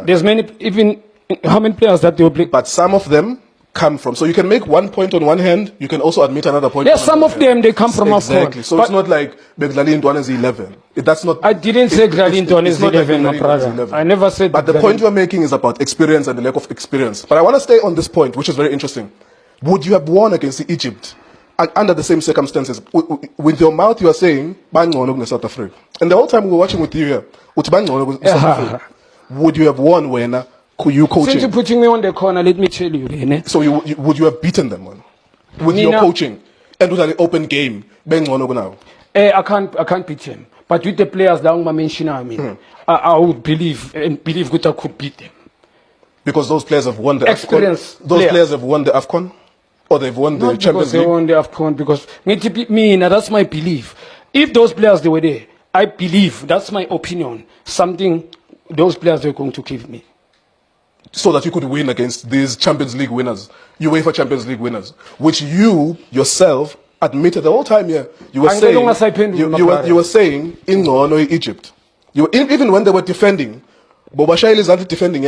There's many, even how many players that they will play? But some of them come from. So you can make 1 point on one hand. You can also admit another point. There's some of them they come from exactly. So it's not like Begdali Ntwana is 11. That's not. I didn't say Begdali Ntwana is 11, my brother. I never said. But the point you're making is about experience and the lack of experience. But I want to stay on this point, which is very interesting. Would you have won against Egypt under the same circumstances? With your mouth, you are saying "Bangcono South Africa," and the whole time we were watching with you here, South Africa. Would you have won when you coaching? Since you're putting me on the corner, let me tell you. So would you have beaten them with your coaching and with an open game? I can't beat them. But with the players that I'm mentioning, I would believe that I could beat them. Because those players have won the experience. AFCON? Those players have won the AFCON? Or they've won the Champions League? They won the AFCON because that's my belief. If those players they were there, I believe, that's my opinion, something those players are going to give me. So that you could win against these Champions League winners, UEFA Champions League winners, which you yourself admitted the whole time here. You were saying in Egypt. Even when they were defending, Boba Shail is defending.